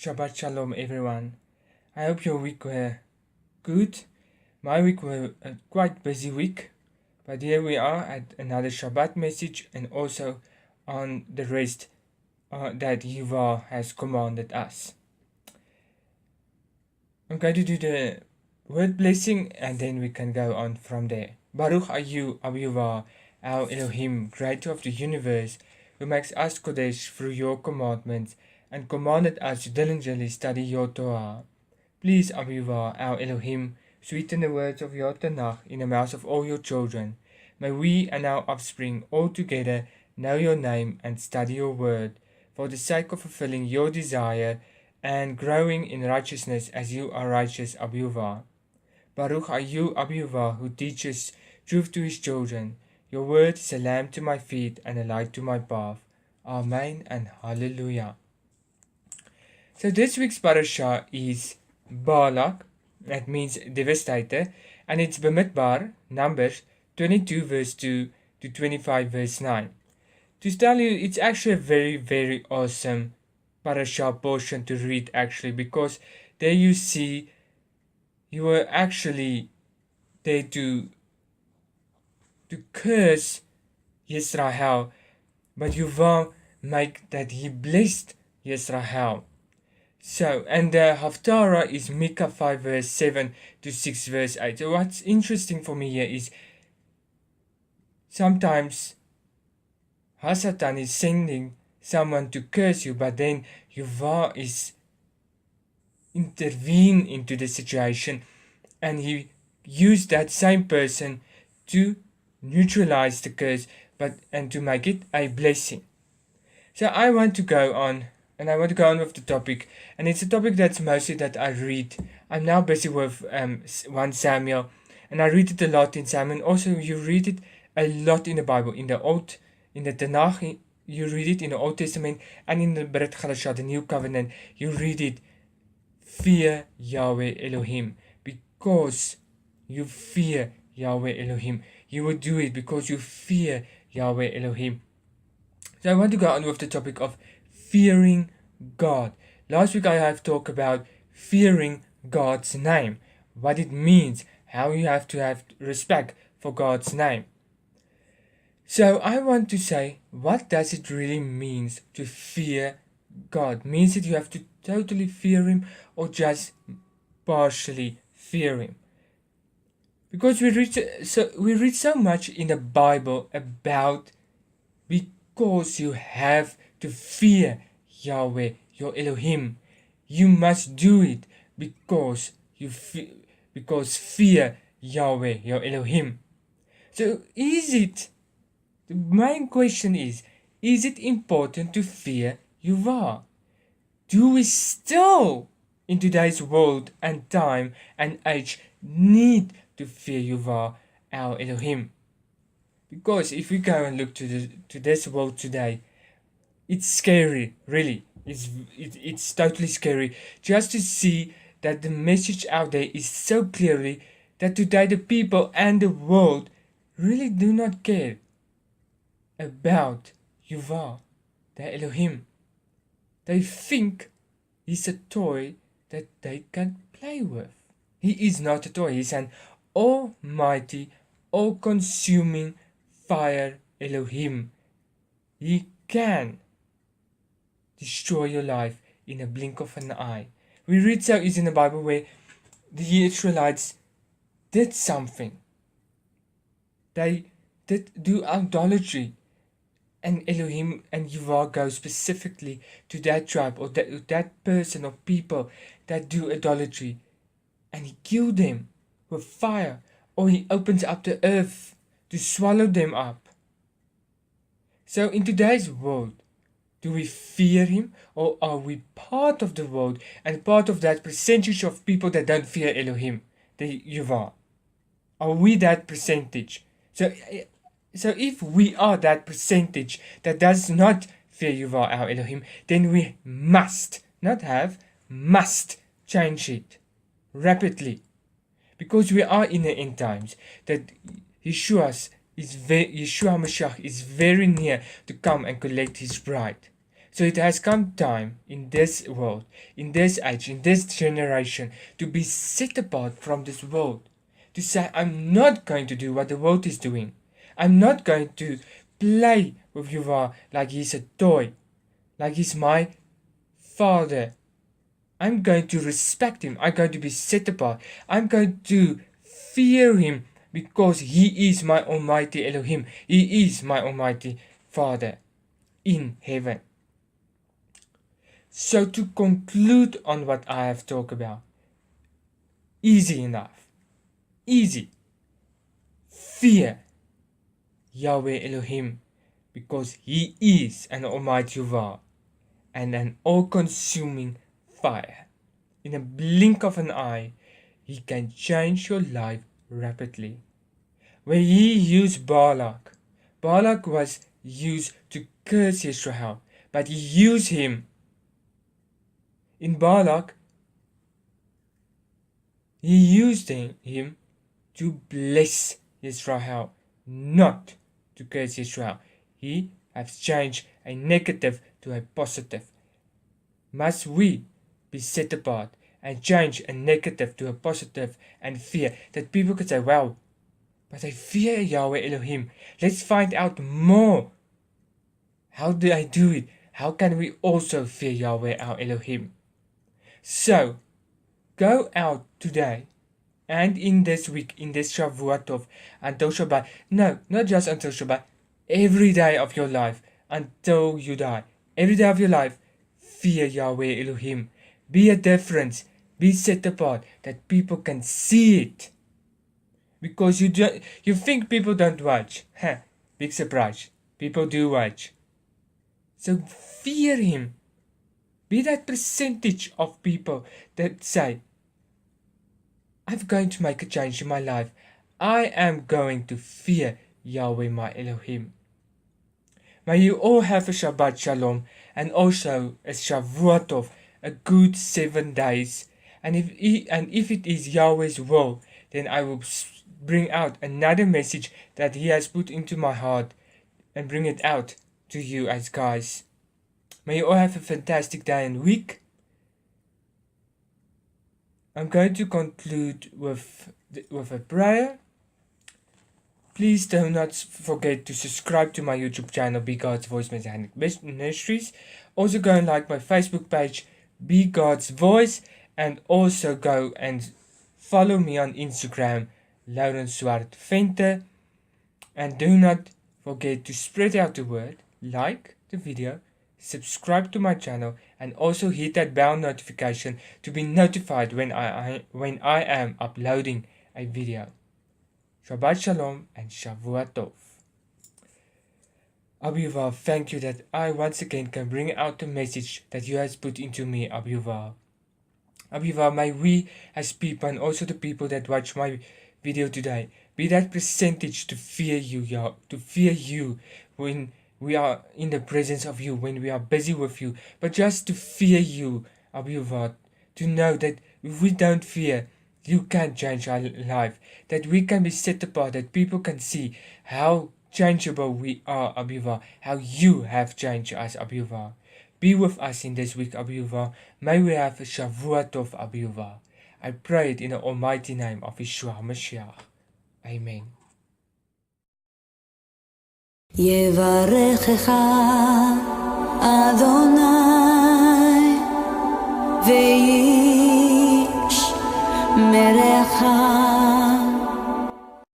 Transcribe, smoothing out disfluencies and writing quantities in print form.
Shabbat Shalom, everyone. I hope your week were good. My week was a quite busy week, but here we are at another Shabbat message and also on the rest that Yuval has commanded us. I'm going to do the word blessing and then we can go on from there. Baruch Ayu Yuval, our Elohim, creator of the universe, who makes us Kodesh through your commandments and commanded us to diligently study your Torah. Please, Yuval, our Elohim, sweeten the words of your Tanakh in the mouths of all your children. May we and our offspring all together know your name and study your word, for the sake of fulfilling your desire and growing in righteousness as you are righteous, Yuval. Baruch Ayu Yuval, who teaches truth to his children. Your word is a lamp to my feet and a light to my path. Amen and Hallelujah. So this week's parasha is Balak, that means devastator, and it's Bamidbar, Numbers 22 verse 2 to 25 verse 9. To tell you, it's actually a very, very awesome parasha portion to read actually, because there you see you were actually there to curse Yisrael, but you will make that he blessed Yisrael. So, and the Haftarah is Micah 5 verse 7 to 6 verse 8. So what's interesting for me here is sometimes Hasatan is sending someone to curse you, but then Yuval is intervene into the situation and he used that same person to neutralize the curse and to make it a blessing. So I want to go on with the topic, and it's a topic that's mostly that I read. I'm now busy with 1 Samuel, and I read it a lot in Samuel. Also, you read it a lot in the Bible, in the Tanakh. You read it in the Old Testament, and in the Brit Chadashah, the New Covenant. You read it. Fear Yahweh Elohim, because you fear Yahweh Elohim. You will do it because you fear Yahweh Elohim. So I want to go on with the topic of fearing God. Last week I have talked about fearing God's name, what it means, how you have to have respect for God's name. So I want to say, what does it really mean to fear God? Means that you have to totally fear him or just partially fear him? Because we read so much in the Bible about because you have to fear Yahweh, your Elohim. You must do it because fear Yahweh, your Elohim. So the main question is it important to fear Yuval? Do we still, in today's world and time and age, need to fear Yuval, our Elohim? Because if we go and look to this world today, it's scary, really. It's totally scary just to see that the message out there is so clearly that today the people and the world really do not care about Yuval, their Elohim. They think he's a toy that they can play with. He is not a toy. He's an almighty, all-consuming fire Elohim. He can destroy your life in a blink of an eye. We read so easy in the Bible where the Israelites did something. They did do idolatry. And Elohim and Yuval go specifically to that tribe or that person or people that do idolatry. And he killed them with fire, or he opens up the earth to swallow them up. So in today's world, do we fear him, or are we part of the world and part of that percentage of people that don't fear Elohim, the Yuval? Are we that percentage? So if we are that percentage that does not fear Yuval, our Elohim, then we must change it rapidly. Because we are in the end times, that Yeshua Mashiach is very near to come and collect his bride. So it has come time in this world, in this age, in this generation, to be set apart from this world. To say, I'm not going to do what the world is doing. I'm not going to play with Yuval like he's a toy, like he's my father. I'm going to respect him. I'm going to be set apart. I'm going to fear him because he is my Almighty Elohim. He is my Almighty Father in heaven. So to conclude on what I have talked about, easy enough. Easy. Fear Yahweh Elohim because he is an Almighty Yuval and an all-consuming fire. In a blink of an eye, he can change your life rapidly. Where he used Balak, Balak was used to curse Israel, but he used him. In Balak, he used him to bless Israel, not to curse Israel. He has changed a negative to a positive. Must we be set apart and change a negative to a positive and fear that people could say, wow, but I fear Yahweh Elohim. Let's find out more. How do I do it? How can we also fear Yahweh our Elohim? So, go out today and in this week, in this Shavuot until Shabbat. No, not just until Shabbat. Every day of your life until you die. Every day of your life, fear Yahweh Elohim. Be a difference. Be set apart that people can see it. Because you think people don't watch. Big surprise. People do watch. So fear him. Be that percentage of people that say, I'm going to make a change in my life. I am going to fear Yahweh my Elohim. May you all have a Shabbat Shalom and also a Shavuot, a good 7 days. And if it is Yahweh's will, then I will bring out another message that he has put into my heart and bring it out to you as guys. May you all have a fantastic day and week. I'm going to conclude with a prayer. Please do not forget to subscribe to my YouTube channel, Be God's Voice Messianic Ministries. Also go and like my Facebook page, Be God's Voice. And also go and follow me on Instagram, Laurens Swart Venter. And do not forget to spread out the word, like the video, subscribe to my channel, and also hit that bell notification to be notified when I am uploading a video. Shabbat Shalom and Shavuot Tov. Abba Yuval, thank you that I once again can bring out the message that you has put into me, Abba Yuval. Abba Yuval, may we as people and also the people that watch my video today be that percentage to fear you when we are in the presence of you, when we are busy with you, but just to fear you, Abba Yuval, to know that if we don't fear, you can change our life, that we can be set apart, that people can see how changeable we are, Abba Yuval, how you have changed us, Abba Yuval. Be with us in this week, Abba Yuval. May we have a Shavuot Tov, Abba Yuval. I pray it in the almighty name of Yeshua HaMashiach. Amen. יברכך אדוני וישמרך